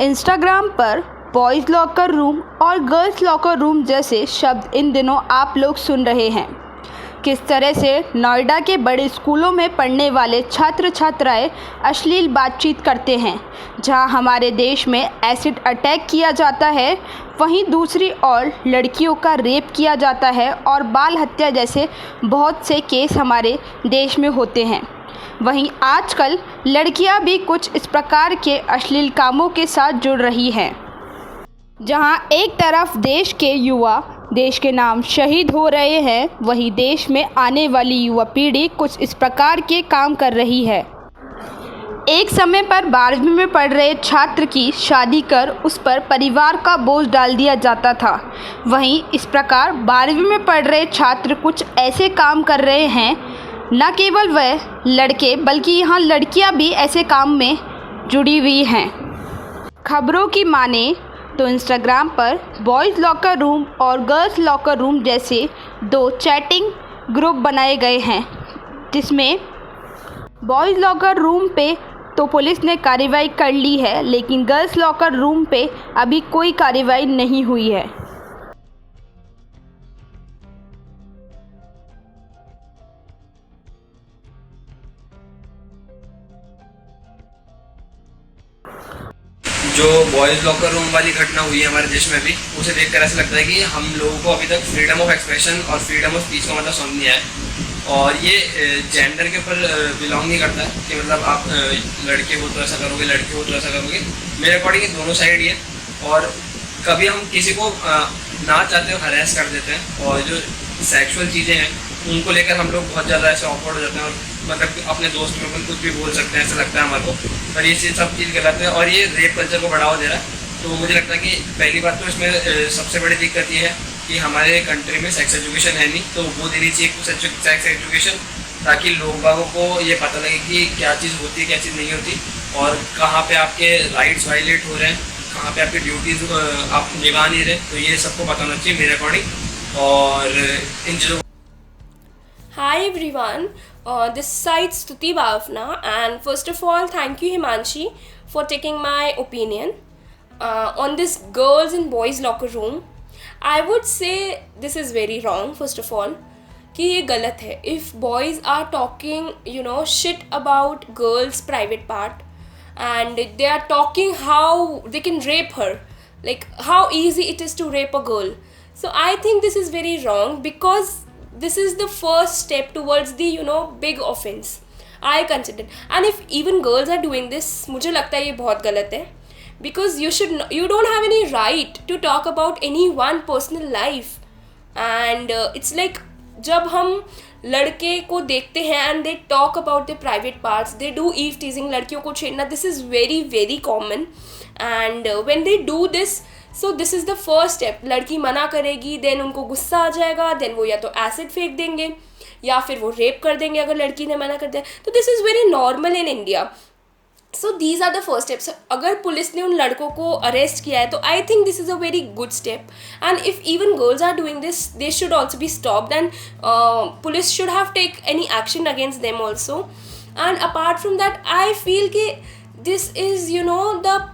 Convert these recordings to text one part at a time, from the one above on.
Instagram पर boys locker room और girls locker room जैसे शब्द इन दिनों आप लोग सुन रहे हैं। किस तरह से नोएडा के बड़े स्कूलों में पढ़ने वाले छात्र छात्राएं अश्लील बातचीत करते हैं, जहां हमारे देश में एसिड अटैक किया जाता है, वहीं दूसरी ओर लड़कियों का रेप किया जाता है और बाल हत्या जैसे बहुत से केस हमारे देश में होते हैं। वहीं आजकल लड़कियां भी कुछ इस प्रकार के अश्लील कामों के साथ जुड़ रही हैं, जहां एक तरफ देश के युवा देश के नाम शहीद हो रहे हैं, वहीं देश में आने वाली युवा पीढ़ी कुछ इस प्रकार के काम कर रही है। एक समय पर 12वीं में पढ़ रहे छात्र की शादी कर उस पर परिवार का बोझ डाल दिया जाता था। वहीं इस प्रकार 12वीं में पढ़ रहे छात्र कुछ ऐसे काम कर रहे हैं, न केवल वह लड़के बल्कि यहाँ लड़कियाँ भी ऐसे काम में जुड़ी हुई हैं। खबरों की माने तो इंस्टाग्राम पर बॉयज़ लॉकर रूम और गर्ल्स लॉकर रूम जैसे दो चैटिंग ग्रुप बनाए गए हैं, जिसमें बॉयज़ लॉकर रूम पे तो पुलिस ने कार्रवाई कर ली है, लेकिन गर्ल्स लॉकर रूम पे अभी कोई कार्रवाई नहीं हुई है। जो बॉयज़ लॉकर रूम वाली घटना हुई है हमारे देश में भी, उसे देखकर ऐसा लगता है कि हम लोगों को अभी तक फ्रीडम ऑफ एक्सप्रेशन और फ्रीडम ऑफ स्पीच का मतलब समझ नहीं आया है। और ये जेंडर के ऊपर बिलोंग नहीं करता है कि मतलब आप लड़के हो तो ऐसा करोगे, लड़के हो तो ऐसा करोगे। मेरे अकॉर्डिंग ये दोनों साइड ही है। और कभी हम किसी को ना चाहते हो हरेस कर देते हैं, और जो सेक्सुअल चीज़ें हैं उनको लेकर हम लोग बहुत ज़्यादा ऐसे ऑकवर्ड हो जाते हैं, और मतलब अपने दोस्त में कुछ भी बोल सकते हैं, ऐसा लगता है हमारे को। पर ये सब चीज़ गलत है और ये रेप कल्चर को बढ़ावा दे रहा है। तो मुझे लगता है कि पहली बात तो इसमें सबसे बड़ी दिक्कत ये है कि हमारे कंट्री में सेक्स एजुकेशन है नहीं, तो वो देनी चाहिए कुछ सेक्स एजुकेशन, ताकि लोगों को ये पता लगे कि क्या चीज़ होती है, क्या चीज़ नहीं होती, और कहाँ पे आपके राइट्स वायलेट हो रहे हैं, कहाँ पे आपकी ड्यूटीज़ आप निभा नहीं रहे। तो ये सबको पता होना चाहिए मेरे अकॉर्डिंग। और इन चीज़ों Hi everyone, this side Stuti Bhavna, and first of all thank you Himanshi for taking my opinion on this girls and boys locker room. I would say this is very wrong first of all, कि ये गलत है. If boys are talking shit about girls private part and they are talking how they can rape her, like how easy it is to rape a girl. So I think this is very wrong, because this is the first step towards the big offense I consider. And if even girls are doing this, मुझे लगता है ये बहुत गलत है, because you don't have any right to talk about any one personal life. And it's like जब हम लड़के को देखते हैं and they talk about their private parts, they do eve teasing, लड़कियों को छेड़ना, this is very very common. And when they do this, so this is the first step. लड़की मना करेगी, देन उनको गुस्सा आ जाएगा, देन वो या तो एसिड फेंक देंगे या फिर वो रेप कर देंगे अगर लड़की ने मना कर दिया. तो this is very normal in India. So these are the first steps. अगर पुलिस ने उन लड़कों को अरेस्ट किया है तो I think this is a very good step. And if even girls are doing this, they should also be stopped, and police should have take any action against them also. And apart from that I feel कि this is the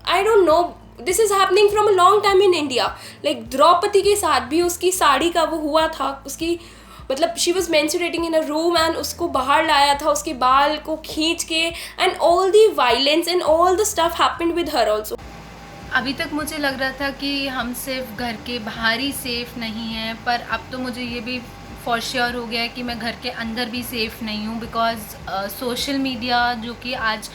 I don't know, this is happening from a long time in India. Like Draupadi के साथ भी उसकी साड़ी का वो हुआ था, उसकी मतलब she was menstruating in a room and उसको बाहर लाया था, उसके बाल को खींच के, and all the violence and all the stuff happened with her also. अभी तक मुझे लग रहा था कि हम सिर्फ घर के बाहर ही सेफ़ नहीं हैं, पर अब तो मुझे ये भी फॉर श्योर हो गया है कि मैं घर के अंदर भी सेफ़ नहीं हूँ. बिकॉज़ सोशल मीडिया जो कि आज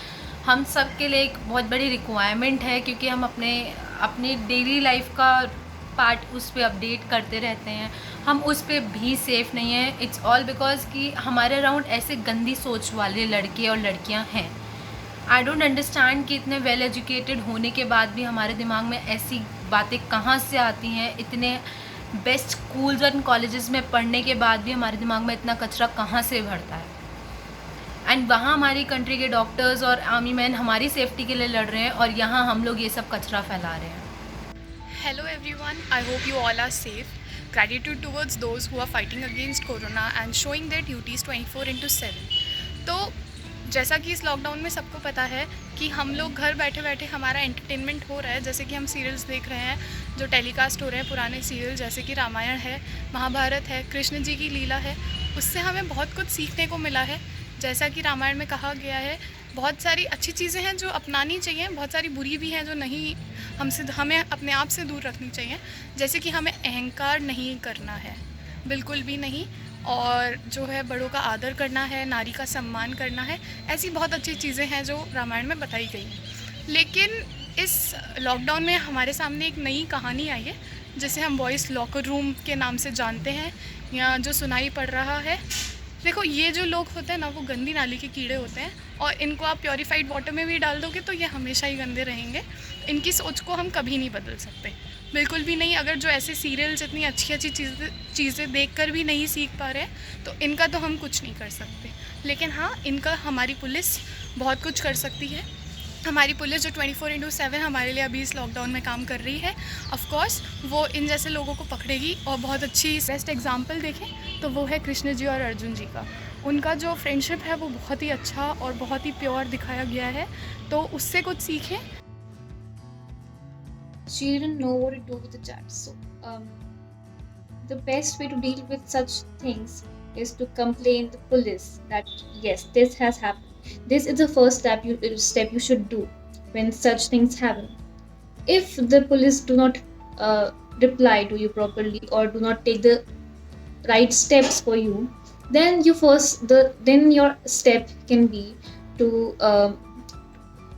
हम सब के लिए एक बहुत बड़ी रिक्वायरमेंट है, क्योंकि हम अपनी डेली लाइफ का पार्ट उस पर अपडेट करते रहते हैं, हम उस पर भी सेफ़ नहीं हैं. इट्स ऑल बिकॉज़ कि हमारे अराउंड ऐसे गंदी सोच वाले लड़के और लड़कियां हैं. आई डोंट अंडरस्टैंड कि इतने वेल एजुकेटेड होने के बाद भी हमारे दिमाग में ऐसी बातें कहाँ से आती हैं. इतने बेस्ट स्कूल्स और कॉलेजेस में पढ़ने के बाद भी हमारे दिमाग में इतना कचरा कहाँ से भरता है. एंड वहाँ हमारी कंट्री के डॉक्टर्स और आर्मी मैन हमारी सेफ्टी के लिए लड़ रहे हैं, और यहाँ हम लोग ये सब कचरा फैला रहे हैं. Hello everyone, I hope you all are safe. Gratitude towards those who are fighting against Corona and showing their duties 24/7. तो जैसा कि इस लॉकडाउन में सबको पता है कि हम लोग घर बैठे बैठे हमारा एंटरटेनमेंट हो रहा है, जैसे कि हम सीरियल्स देख रहे हैं जो टेलीकास्ट हो रहे हैं, पुराने सीरियल जैसे कि रामायण है, महाभारत है, कृष्ण जी की लीला है, उससे हमें बहुत कुछ सीखने को मिला है। जैसा कि रामायण में कहा गया है, बहुत सारी अच्छी चीज़ें हैं जो अपनानी चाहिए, बहुत सारी बुरी भी हैं जो नहीं हमें अपने आप से दूर रखनी चाहिए। जैसे कि हमें अहंकार नहीं करना है, बिल्कुल भी नहीं, और जो है बड़ों का आदर करना है, नारी का सम्मान करना है। ऐसी बहुत अच्छी चीज़ें हैं जो रामायण में बताई गई हैं। लेकिन इस लॉकडाउन में हमारे सामने एक नई कहानी आई है जिसे हम बॉयज़ लॉकर रूम के नाम से जानते हैं या जो सुनाई पड़ रहा है। देखो, ये जो लोग होते हैं ना, वो गंदी नाली के कीड़े होते हैं और इनको आप प्योरीफाइड वाटर में भी डाल दोगे तो ये हमेशा ही गंदे रहेंगे। इनकी सोच को हम कभी नहीं बदल सकते, बिल्कुल भी नहीं। अगर जो ऐसे सीरियल्स इतनी अच्छी अच्छी चीज़ें देखकर भी नहीं सीख पा रहे हैं तो इनका तो हम कुछ नहीं कर सकते। लेकिन हाँ, इनका हमारी पुलिस बहुत कुछ कर सकती है। हमारी पुलिस जो 24/7 हमारे लिए अभी इस लॉकडाउन में काम कर रही है, ऑफ कोर्स वो इन जैसे लोगों को पकड़ेगी। और बहुत अच्छी बेस्ट एग्जांपल देखें तो वो है कृष्ण जी और अर्जुन जी का। उनका जो फ्रेंडशिप है वो बहुत ही अच्छा और बहुत ही प्योर दिखाया गया है, तो उससे कुछ सीखें। Children know what to do with the chat. So, the best way to deal with such things is to complain the police that yes, this has happened. This is the first step you should do when such things happen. If the police do not reply to you properly or do not take the right steps for you, then then your step can be to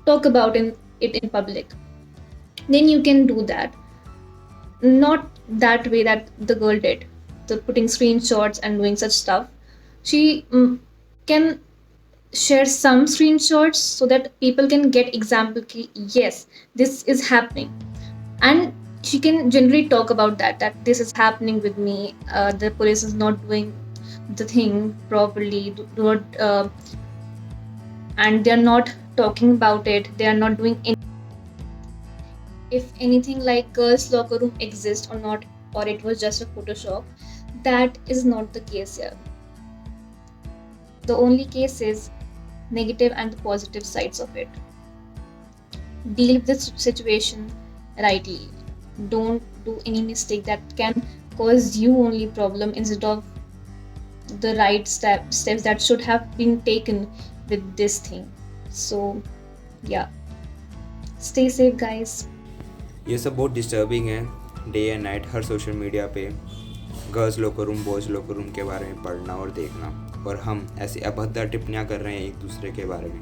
talk about it in public. Then you can do that, not that way that the girl did, the putting screenshots and doing such stuff. She can share some screenshots so that people can get example ki, yes, this is happening, and she can generally talk about that this is happening with me, the police is not doing the thing properly, and they are not talking about it, they are not doing anything. If anything like girls locker room exists or not, or it was just a Photoshop, that is not the case here. The only case is negative and the positive sides of it. Deal with the situation rightly. Don't do any mistake that can cause you only problem instead of the right steps that should have been taken with this thing. So yeah, stay safe guys. ये सब बहुत disturbing है। Day and night हर social media पे girls locker room, boys locker room के बारे में पढ़ना और देखना, और हम ऐसी अभद्र टिप्पणियाँ कर रहे हैं एक दूसरे के बारे में।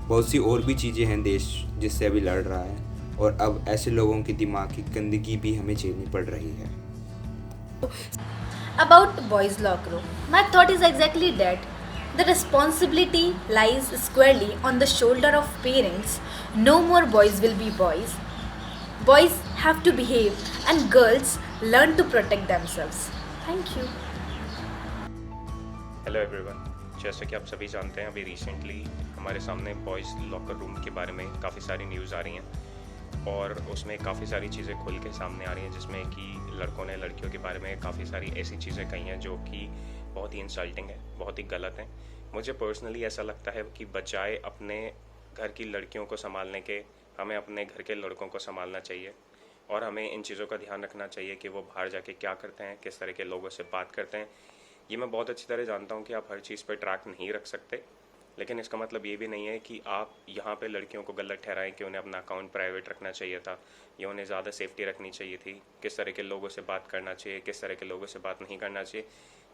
बहुत सी और भी चीज़ें हैं देश जिससे अभी लड़ रहा है, और अब ऐसे लोगों की दिमाग की गंदगी भी हमें झेलनी पड़ रही है। About boys' locker room, my thought is exactly that. The responsibility lies squarely on the shoulder of parents. No more boys will be boys. Boys have to behave and girls learn to protect themselves. Thank you. Hello everyone, जैसे कि आप सभी जानते हैं, अभी recently हमारे सामने boys locker room के बारे में काफ़ी सारी न्यूज़ आ रही हैं और उसमें काफ़ी सारी चीज़ें खुल के सामने आ रही हैं, जिसमें कि लड़कों ने लड़कियों के बारे में काफ़ी सारी ऐसी चीज़ें कही हैं जो कि बहुत ही इंसल्टिंग है, बहुत ही गलत हैं। मुझे पर्सनली ऐसा लगता है कि बजाय अपने घर की लड़कियों को संभालने के, हमें अपने घर के लड़कों को संभालना चाहिए और हमें इन चीज़ों का ध्यान रखना चाहिए कि वो बाहर जाके क्या करते हैं, किस तरह के लोगों से बात करते हैं। ये मैं बहुत अच्छी तरह जानता हूँ कि आप हर चीज़ पर ट्रैक नहीं रख सकते, लेकिन इसका मतलब ये भी नहीं है कि आप यहाँ पे लड़कियों को गलत ठहराएं कि उन्हें अपना अकाउंट प्राइवेट रखना चाहिए था या उन्हें ज़्यादा सेफ्टी रखनी चाहिए थी, किस तरह के लोगों से बात करना चाहिए, किस तरह के लोगों से बात नहीं करना चाहिए।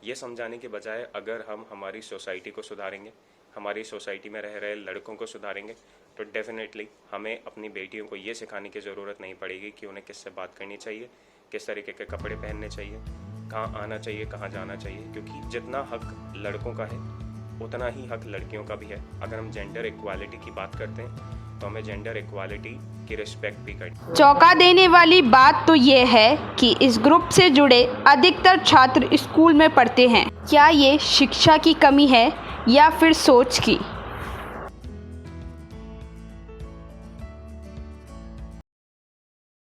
ये समझाने के बजाय अगर हम हमारी सोसाइटी को सुधारेंगे, हमारी सोसाइटी में रह रहे लड़कों को सुधारेंगे, तो डेफिनेटली हमें अपनी बेटियों को ये सिखाने की ज़रूरत नहीं पड़ेगी कि उन्हें किससे बात करनी चाहिए, किस तरीके के कपड़े पहनने चाहिए, कहाँ आना चाहिए, कहाँ जाना चाहिए, क्योंकि जितना हक लड़कों का है उतना ही हक लड़कियों का भी है। अगर हम जेंडर इक्वालिटी की बात करते हैं तो हमें जेंडर इक्वालिटी की रिस्पेक्ट भी करनी। चौंका देने वाली बात तो ये है कि इस ग्रुप से जुड़े अधिकतर छात्र स्कूल में पढ़ते हैं। क्या ये शिक्षा की कमी है या फिर सोच की?